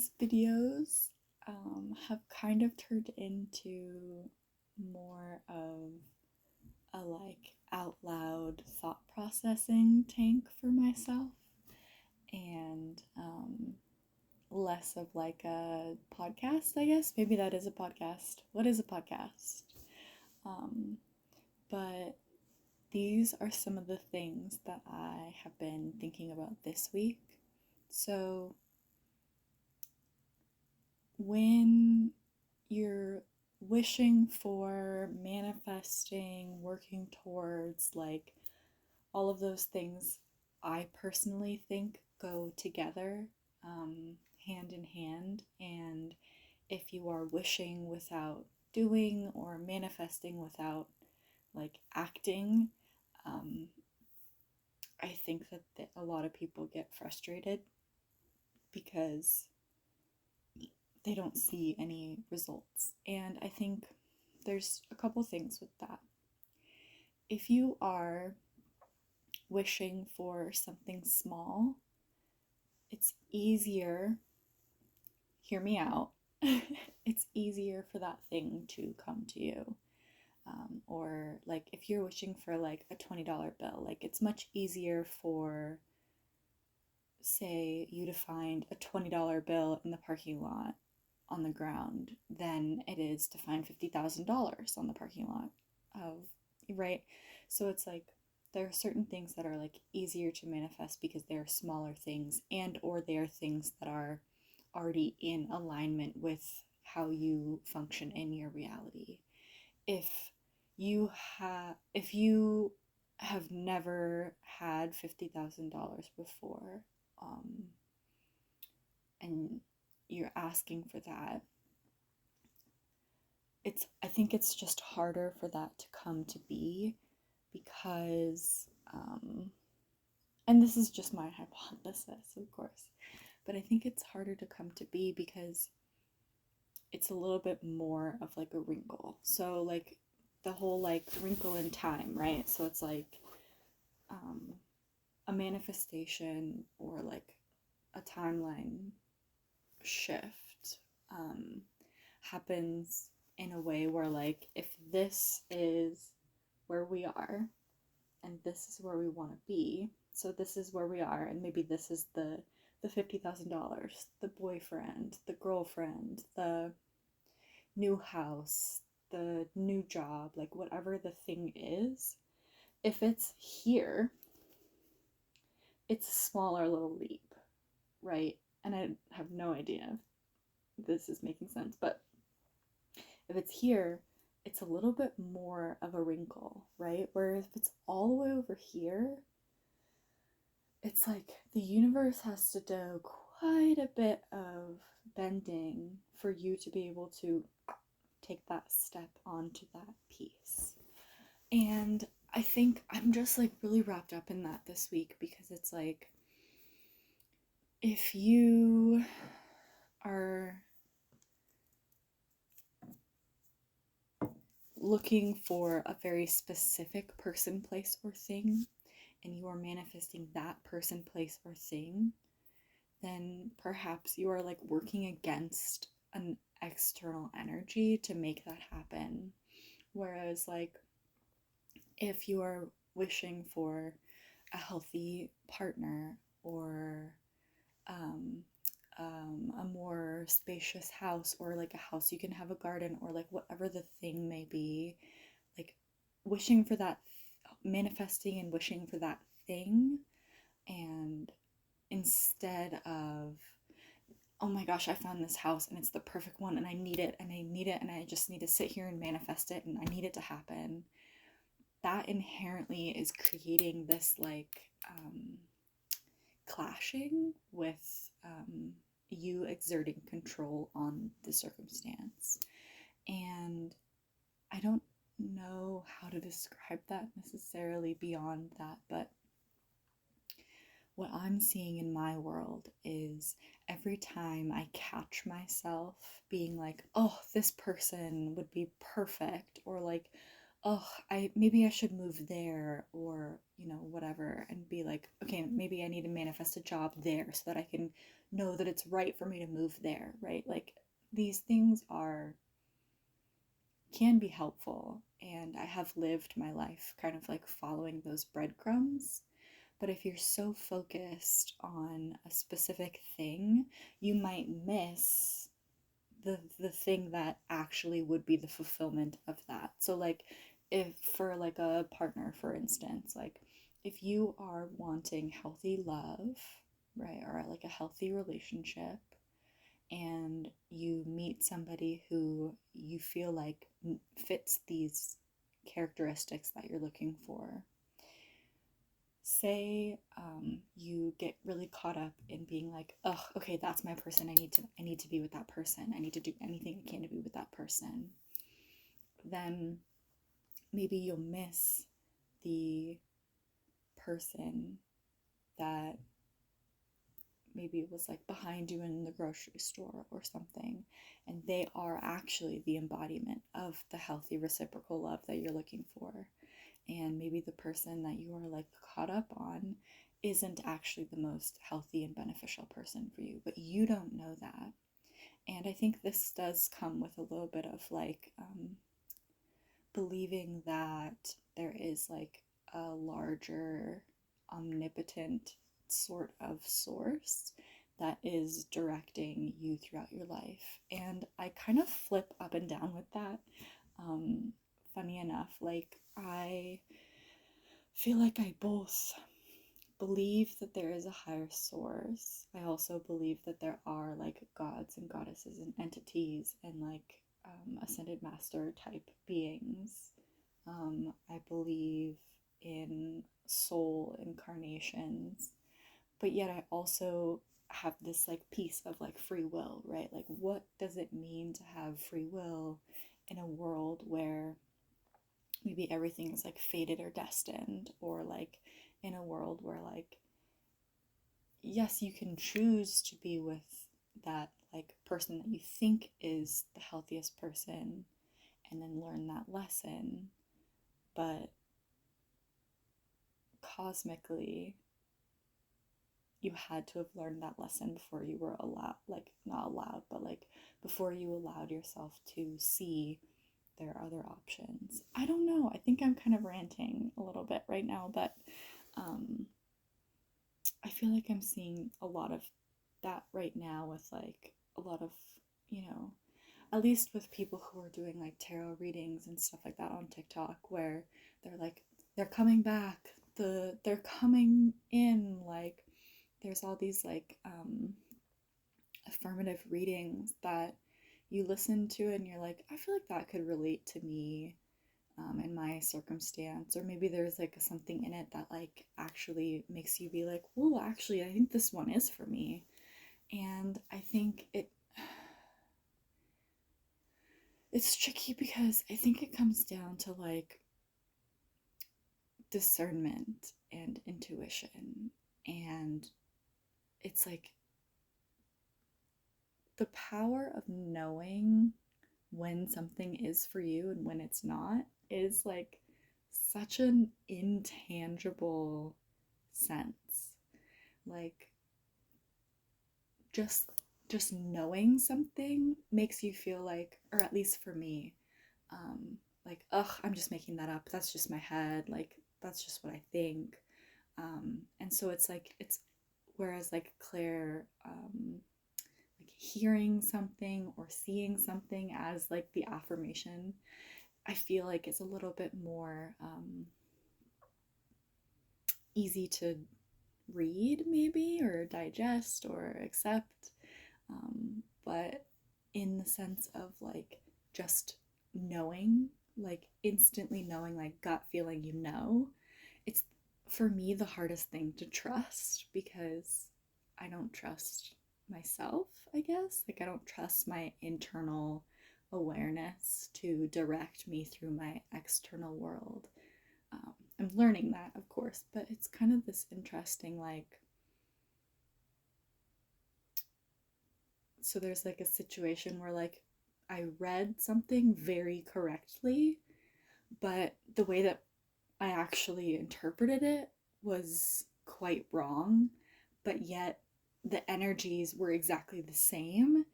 these videos have kind of turned into more of a like out loud thought processing tank for myself and less of like a podcast, I guess. Maybe that is a podcast. What is a podcast? Um, but these are some of the things that I have been thinking about this week. So, when you're wishing for, manifesting, working towards, like all of those things, I personally think go together, hand in hand. And if you are wishing without doing or manifesting without like acting, um, I think that a lot of people get frustrated because they don't see any results. And I think there's a couple things with that. If you are wishing for something small, it's easier, hear me out, it's easier for that thing to come to you. Or like if you're wishing for like a $20 bill, like it's much easier for, say, you to find a $20 bill in the parking lot on the ground than it is to find $50,000 on the parking lot of, right? So it's like there are certain things that are like easier to manifest because they're smaller things, and or they are things that are already in alignment with how you function in your reality. If if you have never had $50,000 before, um, and you're asking for that, I think it's just harder for that to come to be because, and this is just my hypothesis, of course, but I think it's harder to come to be because it's a little bit more of like a wrinkle. So like the whole like wrinkle in time, right? So it's like um, a manifestation or like a timeline shift happens in a way where like if this is where we are and this is where we want to be, so this is where we are, and maybe this is the $50,000, the boyfriend, the girlfriend, the new house, the new job, like whatever the thing is, if it's here, it's a smaller little leap, right? And I have no idea if this is making sense, but if it's here, it's a little bit more of a wrinkle, right? Whereas if it's all the way over here, it's like the universe has to do quite a bit of bending for you to be able to take that step onto that piece. And I think I'm just like really wrapped up in that this week because it's like if you are looking for a very specific person, place, or thing, and you are manifesting that person, place, or thing, then perhaps you are like working against an external energy to make that happen. Whereas, like, if you are wishing for a healthy partner or um, a more spacious house, or like a house you can have a garden, or like whatever the thing may be, like wishing for that, manifesting and wishing for that thing, and instead of, oh my gosh, I found this house and it's the perfect one and I need it and I need it and I just need to sit here and manifest it and I need it to happen, that inherently is creating this like clashing with you exerting control on the circumstance. And I don't know how to describe that necessarily beyond that, but what I'm seeing in my world is every time I catch myself being like, oh, this person would be perfect, or like, oh, maybe I should move there, or whatever, and be like, okay, maybe I need to manifest a job there so that I can know that it's right for me to move there, right? Like these things are can be helpful, and I have lived my life kind of like following those breadcrumbs. But if you're so focused on a specific thing, you might miss the thing that actually would be the fulfillment of that. So like, if for like a partner, for instance, like if you are wanting healthy love, right, or like a healthy relationship, and you meet somebody who you feel like fits these characteristics that you're looking for, say you get really caught up in being like, oh, okay, that's my person, I need to be with that person, I need to do anything I can to be with that person, then maybe you'll miss the person that maybe was like behind you in the grocery store or something, and they are actually the embodiment of the healthy reciprocal love that you're looking for. And maybe the person that you are like caught up on isn't actually the most healthy and beneficial person for you, but you don't know that. And I think this does come with a little bit of like believing that there is like a larger omnipotent sort of source that is directing you throughout your life. And I kind of flip up and down with that. Um, Funny enough, like I feel like I both believe that there is a higher source. I also believe that there are like gods and goddesses and entities and like ascended master type beings. I believe in soul incarnations, but yet I also have this like piece of like free will, right? Like, what does it mean to have free will in a world where maybe everything is like fated or destined, or like in a world where like, yes, you can choose to be with that like person that you think is the healthiest person and then learn that lesson, but cosmically you had to have learned that lesson before you were allowed, like not allowed, but like before you allowed yourself to see there are other options. I don't know, I think I'm kind of ranting a little bit right now, but um I feel like I'm seeing a lot of that right now with like a lot of, you know, at least with people who are doing like tarot readings and stuff like that on TikTok, where they're like, they're coming back, they're coming in, like there's all these like affirmative readings that you listen to and you're like, I feel like that could relate to me in my circumstance, or maybe there's like something in it that like actually makes you be like, well, actually I think this one is for me. And I think it's tricky because I think it comes down to like discernment and intuition, and it's like the power of knowing when something is for you and when it's not is like such an intangible sense. Like just just knowing something makes you feel like, or at least for me, like, ugh, I'm just making that up, that's just my head, like that's just what I think. And so it's like, it's whereas like Claire, like hearing something or seeing something as like the affirmation, I feel like it's a little bit more easy to read, maybe, or digest or accept. But in the sense of like just knowing, like instantly knowing, like gut feeling, it's for me the hardest thing to trust, because I don't trust myself, I guess. Like I don't trust my internal awareness to direct me through my external world. I'm learning that, of course, but it's kind of this interesting, like, so there's like a situation where like I read something very correctly, but the way that I actually interpreted it was quite wrong, but yet the energies were exactly the same,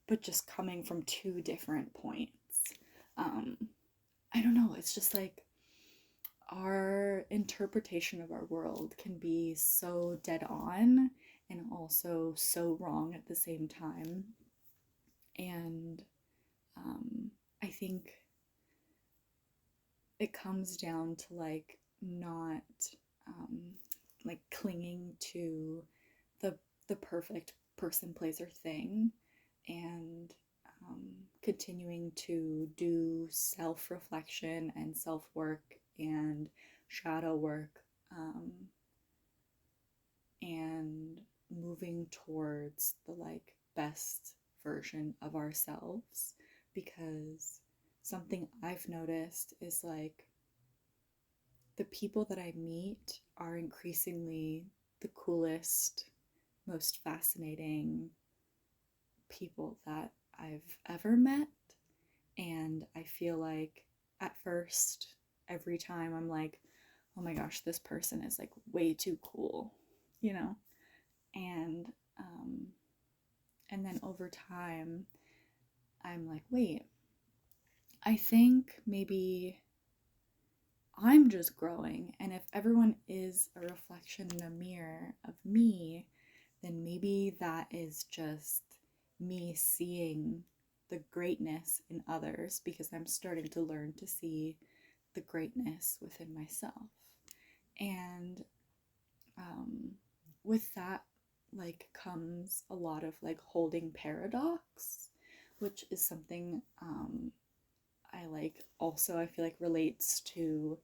but just coming from two different points. Um, I don't know, it's just like our interpretation of our world can be so dead on and also so wrong at the same time. And I think it comes down to like not um, like clinging to the the perfect person, place, or thing, and um, continuing to do self reflection and self work and shadow work, and moving towards the like best version of ourselves, because something I've noticed is like the people that I meet are increasingly the coolest, most fascinating people that I've ever met. And I feel like at first, every time I'm like, oh my gosh, this person is like way too cool, you know? And, um, and then over time, I'm like, wait, I think maybe I'm just growing. And if everyone is a reflection in a mirror of me, then maybe that is just me seeing the greatness in others, because I'm starting to learn to see the greatness within myself. And um, with that, like, comes a lot of like holding paradox, which is something I like also, I feel like relates to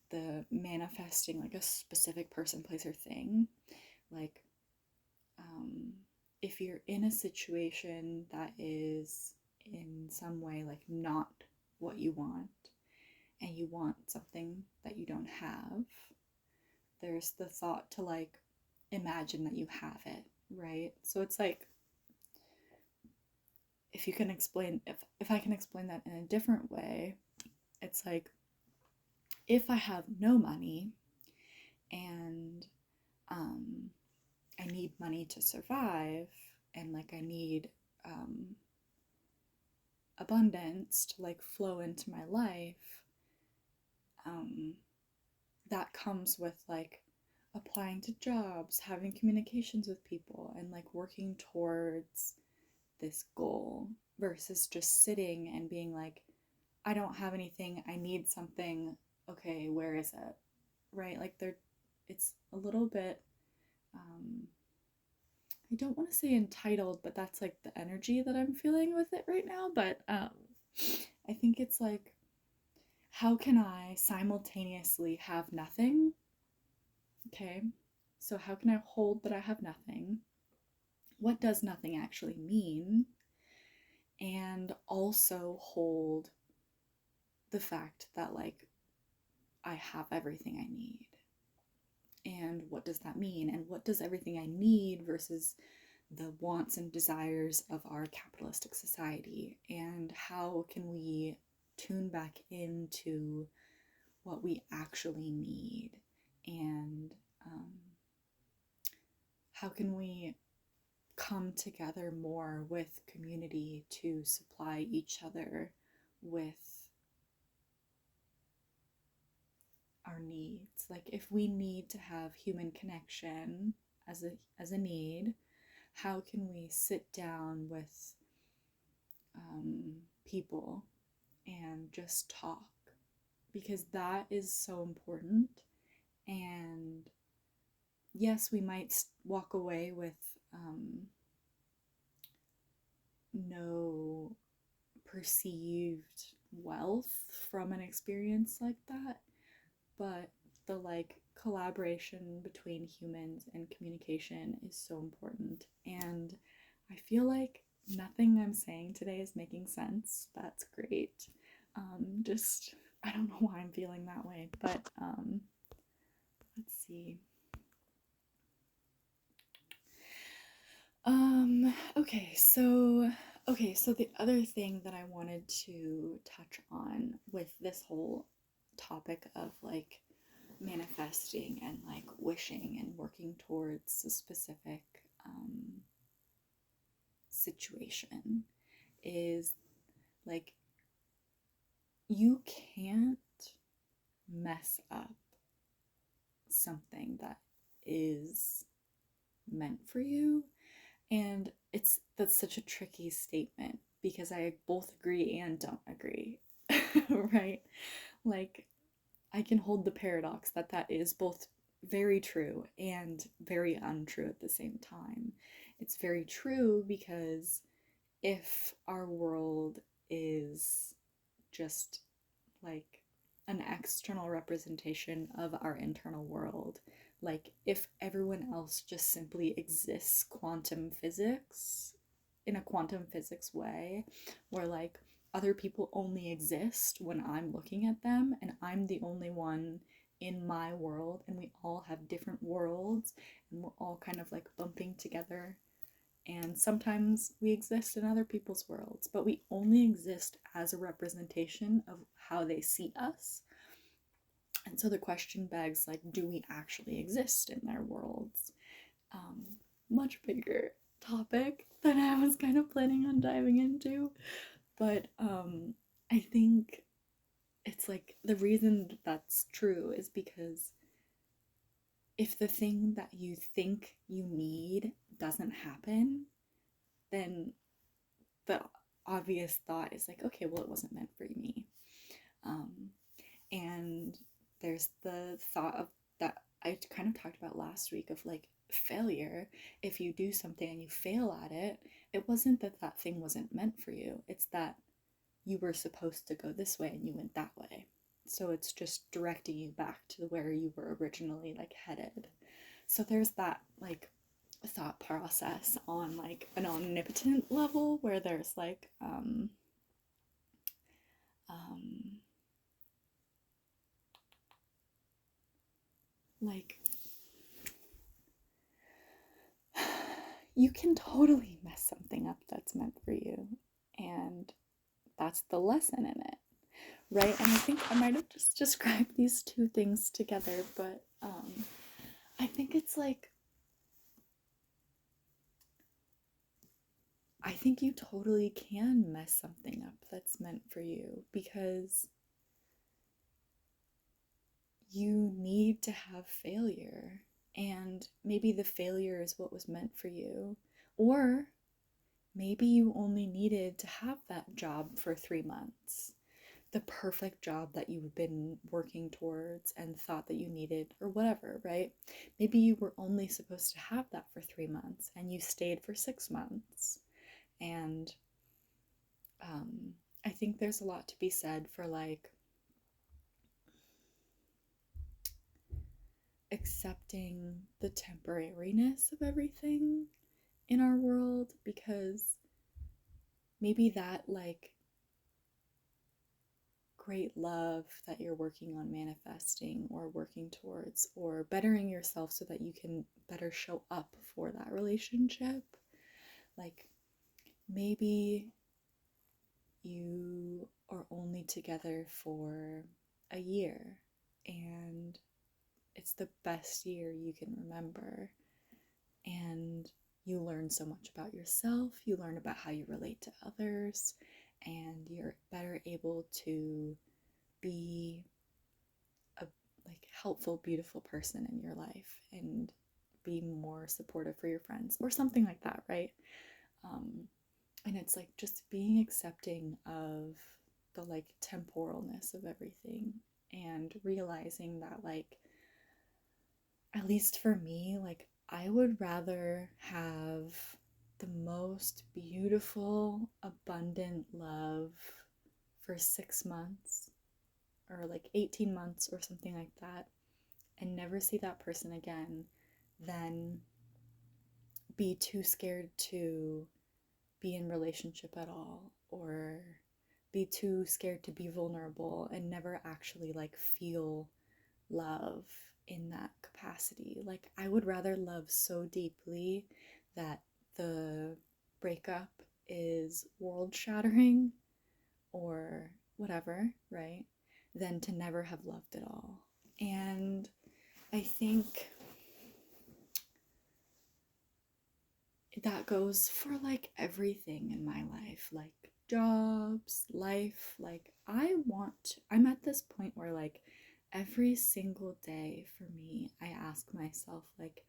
the manifesting like a specific person, place, or thing. Like, um, if you're in a situation that is in some way like not what you want, and you want something that you don't have, there's the thought to like imagine that you have it, right? So it's like, if you can explain, if I can explain that in a different way, it's like, if I have no money and um, I need money to survive, and like I need abundance to like flow into my life, um, that comes with like applying to jobs, having communications with people, and like working towards this goal, versus just sitting and being like, I don't have anything, I need something, okay, where is it? Right? Like, there, it's a little bit, um, I don't want to say entitled, but that's like the energy that I'm feeling with it right now. But I think it's like, how can I simultaneously have nothing? Okay, so how can I hold that I have nothing? What does nothing actually mean? And also hold the fact that like I have everything I need. And what does that mean? And what does everything I need versus the wants and desires of our capitalistic society? And how can we tune back into what we actually need? And how can we come together more with community to supply each other with our needs? Like, if we need to have human connection as a need, how can we sit down with people and just talk? Because that is so important. And yes, we might walk away with no perceived wealth from an experience like that, but the like collaboration between humans and communication is so important. And I feel like nothing I'm saying today is making sense. That's great. Just, I don't know why I'm feeling that way, but let's see. Okay, so the other thing that I wanted to touch on with this whole topic of like manifesting and like wishing and working towards a specific situation is like you can't mess up something that is meant for you. And that's such a tricky statement because I both agree and don't agree. Right? Like I can hold the paradox that that is both very true and very untrue at the same time. It's very true because if our world is just like an external representation of our internal world, like if everyone else just simply exists quantum physics in a quantum physics way, where like other people only exist when I'm looking at them and I'm the only one in my world, and we all have different worlds and we're all kind of like bumping together, and sometimes we exist in other people's worlds, but we only exist as a representation of how they see us. And so the question begs, like, do we actually exist in their worlds? Much bigger topic than I was kind of planning on diving into. But I think it's like the reason that's true is because if the thing that you think you need doesn't happen, then the obvious thought is like, okay, well, it wasn't meant for me. Um, and there's the thought of that I kind of talked about last week of like failure. If you do something and you fail at it, it wasn't that that thing wasn't meant for you. It's that you were supposed to go this way and you went that way. So it's just directing you back to where you were originally like headed. So there's that like thought process on like an omnipotent level where there's like like you can totally mess something up that's meant for you, and that's the lesson in it, right? And I think I might have just described these two things together, but I think it's like I think you totally can mess something up that's meant for you because you need to have failure. And maybe the failure is what was meant for you. Or maybe you only needed to have that job for 3 months, the perfect job that you've been working towards and thought that you needed, or whatever, right? Maybe you were only supposed to have that for 3 months and you stayed for 6 months. And I think there's a lot to be said for like accepting the temporariness of everything in our world, because maybe that like great love that you're working on manifesting or working towards or bettering yourself so that you can better show up for that relationship, like maybe you are only together for a year and it's the best year you can remember, and you learn so much about yourself, you learn about how you relate to others, and you're better able to be a like helpful, beautiful person in your life and be more supportive for your friends or something like that, right? And it's like just being accepting of the like temporalness of everything and realizing that like at least for me, like I would rather have the most beautiful, abundant love for 6 months or like 18 months or something like that and never see that person again than be too scared to be in relationship at all, or be too scared to be vulnerable and never actually like feel love in that capacity. Like I would rather love so deeply that the breakup is world shattering or whatever, right? than to never have loved at all. And I think that goes for like everything in my life, like jobs, life. Like I'm at this point where like every single day for me, I ask myself, like,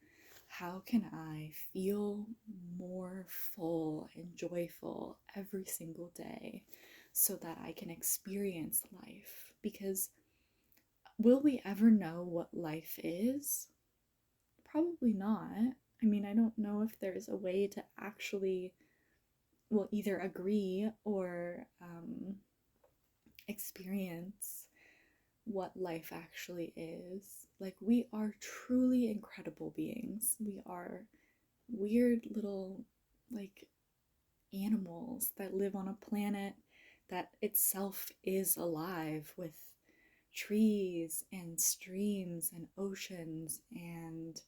how can I feel more full and joyful every single day so that I can experience life? Because will we ever know what life is? Probably not. I mean, I don't know if there's a way to actually, well, either agree or experience what life actually is. Like, we are truly incredible beings. We are weird little, like, animals that live on a planet that itself is alive with trees and streams and oceans and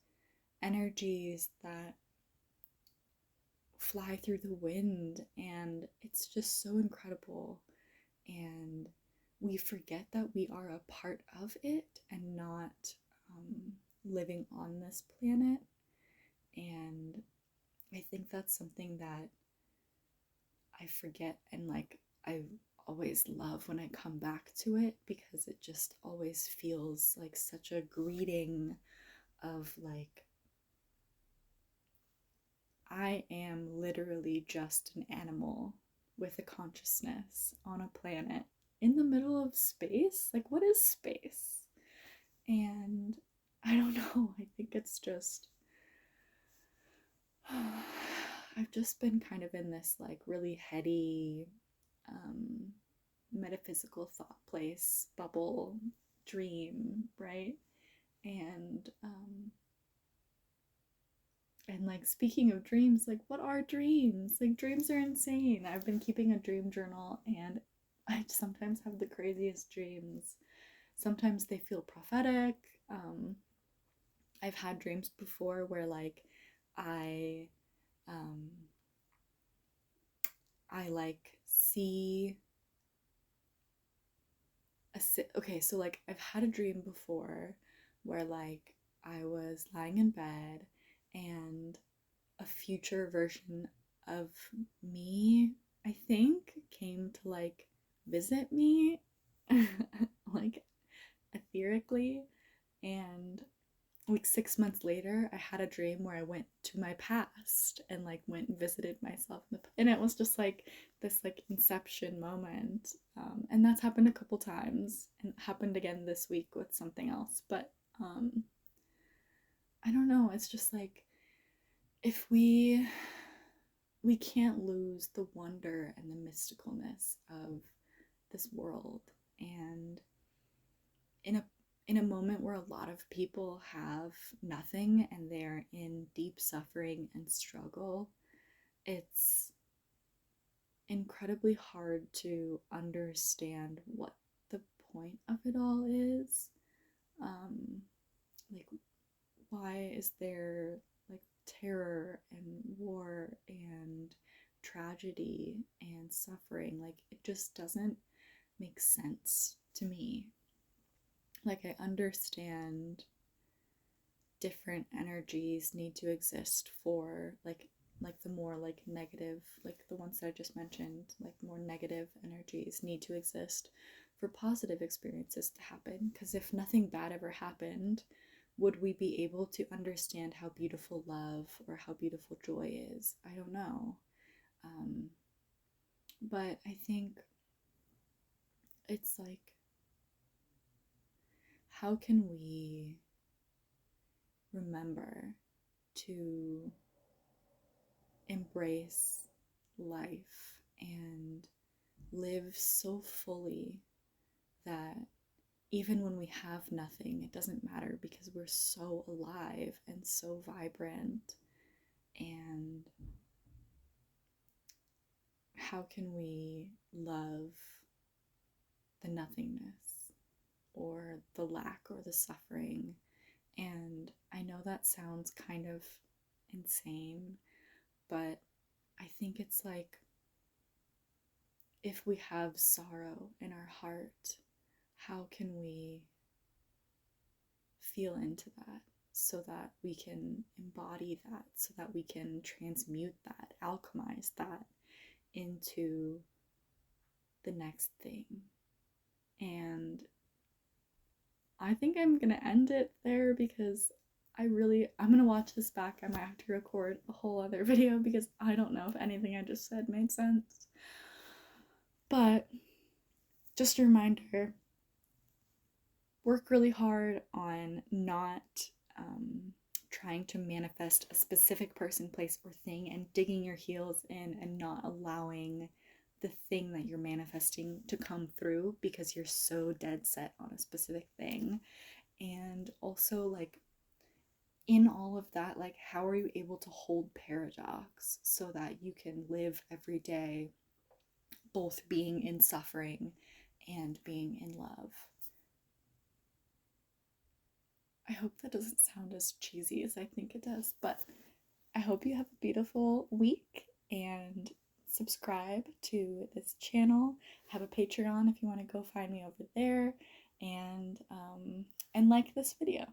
energies that fly through the wind, and it's just so incredible. And we forget that we are a part of it and not living on this planet. And I think that's something that I forget, and like I always love when I come back to it, because it just always feels like such a greeting of like, I am literally just an animal with a consciousness on a planet in the middle of space. Like, what is space? And I don't know. I think it's just, I've just been kind of in this like really heady, metaphysical thought place, bubble, dream, right? And like, speaking of dreams, like, what are dreams? Like, dreams are insane. I've been keeping a dream journal, and I sometimes have the craziest dreams. Sometimes they feel prophetic. Um, I've had dreams before where like I um, I like see okay, so like I've had a dream before where like I was lying in bed and a future version of me, I think, came to like visit me, like etherically. And like 6 months later, I had a dream where I went to my past and like went and visited myself and it was just like this like inception moment. And that's happened a couple times, and happened again this week with something else. But I don't know. It's just like, if we can't lose the wonder and the mysticalness of this world. And in a moment where a lot of people have nothing and they're in deep suffering and struggle, it's incredibly hard to understand what the point of it all is. Like, why is there like terror and war and tragedy and suffering? Like, it just doesn't make sense to me. Like, I understand different energies need to exist for like the more like negative, like the ones that I just mentioned, like more negative energies need to exist for positive experiences to happen. Because if nothing bad ever happened, would we be able to understand how beautiful love or how beautiful joy is? I don't know. Um, but I think it's like, how can we remember to embrace life and live so fully that even when we have nothing, it doesn't matter, because we're so alive and so vibrant? And how can we love the nothingness or the lack or the suffering? And I know that sounds kind of insane, but I think it's like, if we have sorrow in our heart, how can we feel into that so that we can embody that, so that we can transmute that, alchemize that into the next thing. And I think I'm gonna end it there because I'm gonna watch this back. I might have to record a whole other video because I don't know if anything I just said made sense. But just a reminder, work really hard on not trying to manifest a specific person, place, or thing, and digging your heels in and not allowing the thing that you're manifesting to come through because you're so dead set on a specific thing. And also, like, in all of that, like, how are you able to hold paradox so that you can live every day both being in suffering and being in love? I hope that doesn't sound as cheesy as I think it does, but I hope you have a beautiful week and subscribe to this channel. I have a Patreon if you want to go find me over there, and like this video.